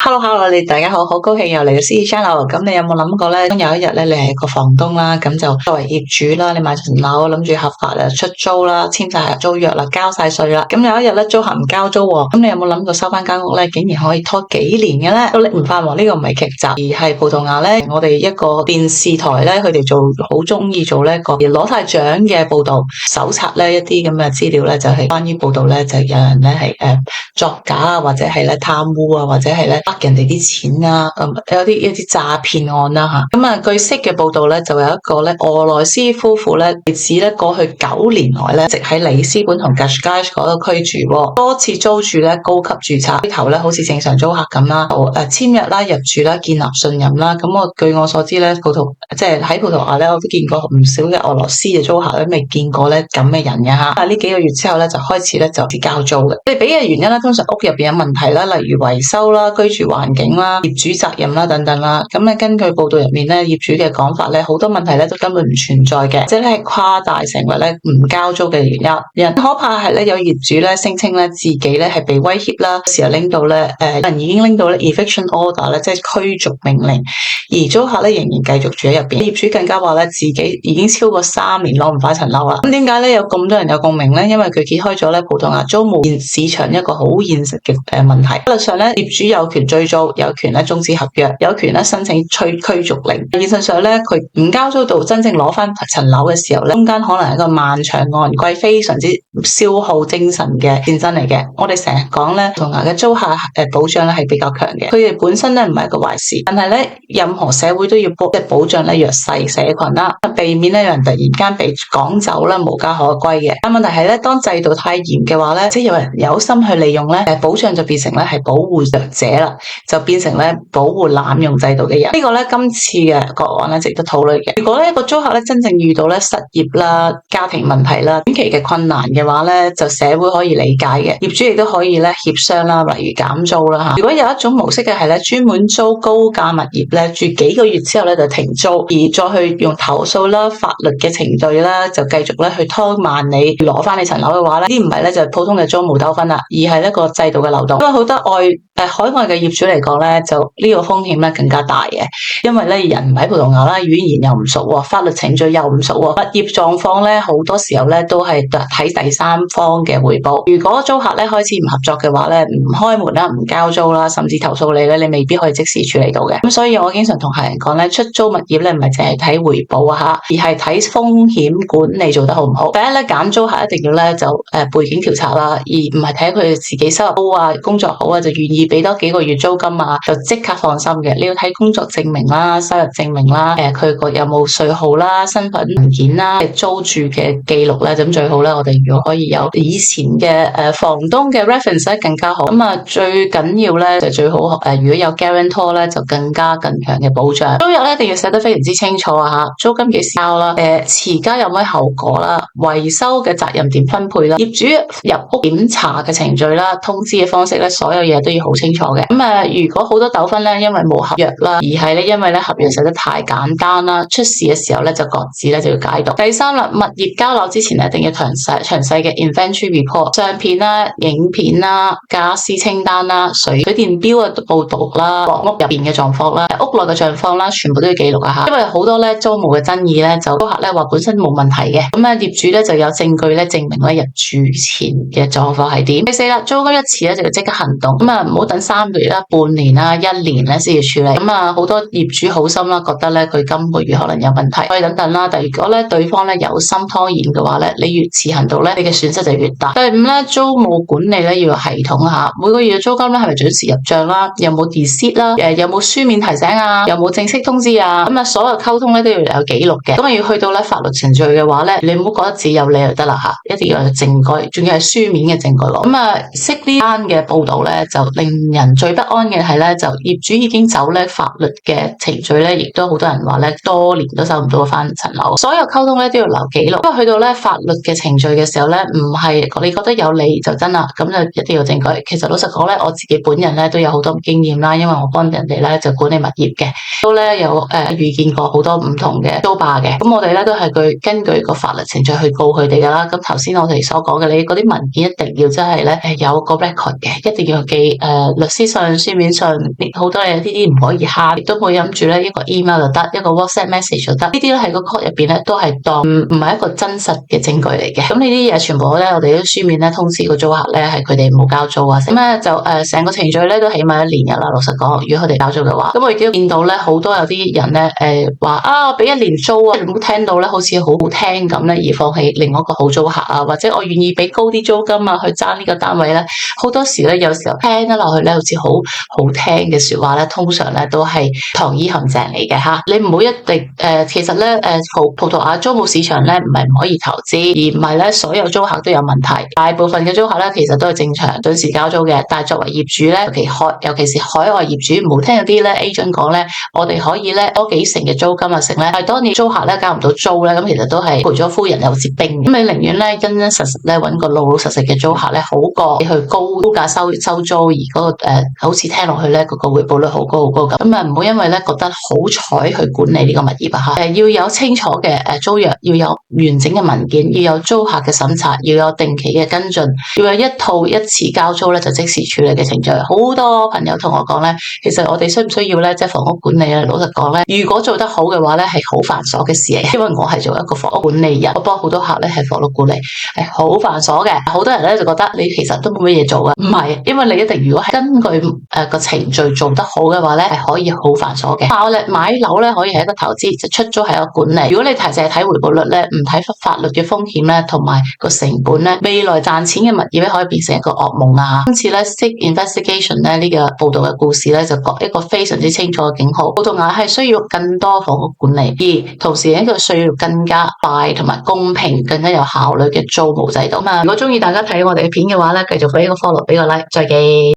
Hello，你大家好，好高興又嚟到 CC Channel。咁你有冇諗過咧？有一日咧，你係個房東啦，咁就作為業主啦，你買層樓諗住合法啊出租啦，簽晒租約啦，交晒稅啦。咁有一日咧，租客唔交租喎，咁你有冇諗過收翻間屋咧？竟然可以拖幾年嘅咧？都拎唔翻喎！呢個唔係劇集，而係葡萄牙咧，我哋一個電視台咧，佢哋做好中意做呢一個攞晒獎嘅報道，搜查咧一啲咁嘅資料咧，就係關於報道咧，就有人咧係作假啊，或者係咧貪污啊，或者係咧人哋啲錢啊，有一啲詐騙案啦吓，咁啊據悉嘅報道咧，就有一個咧俄羅斯夫婦咧，指咧過去9年來咧，一直喺里斯本同 Cascais 嗰度居住，多次租住咧高級註冊，呢頭咧好似正常租客咁啦，簽約啦、入住啦、建立信任啦。咁據我所知咧，即係喺葡萄牙咧，我都見過唔少嘅俄羅斯嘅租客咧，未見過咧咁嘅人嘅吓。呢幾個月之後咧，就開始咧就交租嘅。你俾嘅原因咧，通常屋入邊有問題啦，例如維修啦、居住環境啦、業主責任啦等等啦。咁咧根據報道入面咧，業主嘅講法咧，好多問題咧都根本唔存在嘅，即係誇大成為咧唔交租嘅原因。可怕係咧有業主咧聲稱咧自己咧係被威脅啦，時候拎到咧人已經拎到咧 eviction order 咧，即係驅逐命令，而租客咧仍然繼續住喺入邊。業主更加話咧自己已經超過3年攞唔翻層樓啦。咁點解咧有咁多人有共鳴咧？因為佢揭開咗咧葡萄牙租務市場一個好現實嘅問題。法律上咧，業主有權追租，有權咧終止合約，有權咧申請驅逐令。現實上咧，佢唔交租到真正攞翻層樓嘅時候咧，中間可能係一個漫長昂貴、非常之消耗精神嘅戰爭嚟嘅。我哋成日講咧，葡萄牙嘅租客保障咧係比較強嘅，佢哋本身咧唔係一個壞事，但係咧任何社會都要保障咧弱勢社群啦，避免咧有人突然間被趕走啦，無家可歸嘅。但問題係咧，當制度太嚴嘅話咧，即係有人有心去利用咧，保障就變成咧係保護弱者啦，就變成咧保護濫用制度嘅人。呢個咧今次嘅個案咧值得討論嘅。如果咧個租客咧真正遇到咧失業啦、家庭問題啦、短期嘅困難嘅話咧，就社會可以理解嘅，業主亦都可以咧協商啦，例如減租啦吓。如果有一種模式嘅係咧專門租高價物業咧，住幾個月之後咧就停租，而再去用投訴啦、法律嘅程序啦，就繼續咧去拖慢你攞翻你層樓嘅話咧，呢唔係咧就係普通嘅租務糾紛啦，而係一個制度嘅漏洞。因為好多海外嘅業主嚟講咧，就呢個風險咧更加大嘅，因為咧人唔喺葡萄牙啦，語言又唔熟，法律程序又唔熟，物業狀況咧好多時候咧都係睇第三方嘅匯報。如果租客咧開始唔合作嘅話咧，唔開門啦、唔交租啦，甚至投訴你咧，你未必可以即時處理到嘅。咁所以我經常同客人講咧，出租物業咧唔係淨係睇回報啊吓，而係睇風險管理做得好唔好。第一咧揀租客一定要咧就背景調查啦，而唔係睇佢自己收入高啊、工作好啊就願意俾多幾個月租金啊，就即刻放心嘅。你要睇工作證明啦、收入證明啦、佢個有冇稅號啦、身份文件啦、租住嘅記錄咧，咁最好咧。我哋如果可以有以前嘅房東嘅 reference 咧，更加好。咁啊，最緊要咧就最好如果有 guarantor 咧，就更加更強嘅保障。租約咧一定要寫得非常之清楚啊吓，租金幾時交啦？遲交有咩後果啦？維修嘅責任點分配啦？業主入屋檢查嘅程序啦、通知嘅方式咧，所有嘢都要好清楚嘅。咁如果好多糾紛咧，因為冇合約啦，而係咧因為咧合約寫得太簡單啦，出事嘅時候咧就各自咧就要解讀。第三啦，物業交樓之前一定要詳細嘅 inventory report， 相片啦、影片啦、家私清單啦、水電表嘅報導啦、房屋入邊嘅狀況啦、屋內嘅狀況啦，全部都要記錄啊吓。因為好多咧租務嘅爭議咧，就租客咧話本身冇問題嘅，咁業主咧就有證據咧證明咧入住前嘅狀況係點。第四啦，租金一次咧就要即刻行動，唔好等3個月啦、半年啦、1年咧先要處理。好多業主好心啦，覺得咧佢今個月可能有問題，可以等啦。但如果咧對方咧有心拖延嘅話咧，你越遲行動咧，你嘅損失就越大。第五咧，租務管理咧要有系統下，每個月嘅租金咧係咪準時入賬啦？有冇 receipt 啦？有冇書面提醒啊？有冇正式通知啊？所有溝通咧都要有記錄嘅。咁要去到咧法律程序嘅話咧，你唔好覺得自己有理就得啦吓，一定要有證據，仲要係書面嘅證據咯。識呢單嘅報道咧，就令人最不安嘅係咧，就業主已經走咧法律嘅程序咧，亦都好多人話咧多年都收唔到翻層樓。所有溝通咧都要留記錄，因為去到咧法律嘅程序嘅時候咧，唔係你覺得有理就真啦，咁就一定要證據。其實老實講咧，我自己本人咧都有好多經驗啦，因為我幫人哋咧就管理物業嘅，都咧有遇見過好多唔同嘅租霸嘅。咁我哋咧都係根據個法律程序去告佢哋噶啦。咁頭先我哋所講嘅，你嗰啲文件一定要真係咧有個 record 嘅，一定要記律師信、書面信，好多嘢呢啲唔可以慳，亦都冇諗住咧一個 email 就得，一個 WhatsApp message 就得。呢啲咧喺個 court 入邊咧都係當唔係一個真實嘅證據嚟嘅。咁呢啲嘢全部咧我哋都書面咧通知個租客咧係佢哋冇交租啊。咁咧就成個程序咧都起碼1年㗎啦。老實講，如果佢哋交租嘅話，咁我亦都見到咧好多有啲人咧話啊俾1年租啊，你冇聽到咧好似好好聽咁咧而放棄另外一個好租客啊，或者我願意俾高啲租金啊去爭呢個單位咧，好多時咧有時候聽得落去咧好似好好聽嘅說話咧，通常咧都係糖衣陷阱嚟嘅吓。你唔好一定其實咧葡萄牙租務市場咧唔係唔可以投資，而唔係咧所有租客都有問題。大部分嘅租客咧其實都係正常準時交租嘅，但係作為業主咧，尤其是海外業主，唔好聽有啲咧 agent 講咧，我哋可以咧多幾成嘅租金啊成咧，但係當你租客咧交唔到租咧，咁其實都係賠咗夫人又折兵。咁你寧願咧真真實實咧揾個老老實實嘅租客咧，好過你去高價收租，而嗰個好似聽落去咧嗰個回報率好高好高咁。咁啊唔好因為咧覺得好彩去管理呢個物業啊嚇，要有清楚嘅租約，要有完整嘅文件，要有租客嘅審查，要有定期嘅跟進，要有一套一次交租咧就即時處理嘅程序。好多朋友同我講咧，其實我哋需唔需要咧即係房屋管理咧？老實講咧，如果做得好嘅話咧，係好繁瑣嘅事嚟。因為我係做一個房屋管理人，我幫好多客咧係房屋管理，係好繁瑣嘅。好多人咧就覺得你其實都冇乜嘢做㗎，唔係，因為你一定如果係根據個程序做得好嘅話咧，係可以好繁瑣嘅。買樓咧可以係一個投資，即出租係一個管理。如果你淨係睇回報率咧，唔睇法律嘅風險咧，同埋個成本咧，未來賺錢嘅物業咧可以變成一個噩夢啊！今次咧 Stick Investigation 咧呢個報道嘅故事咧就講一個非常之清楚嘅警號。葡萄牙係需要更多房屋管理，而同時呢個需要更加快同埋公平、更加有效率嘅租務制度。如果中意大家睇我哋嘅片嘅話咧，繼續俾個 follow，俾個 like，再見。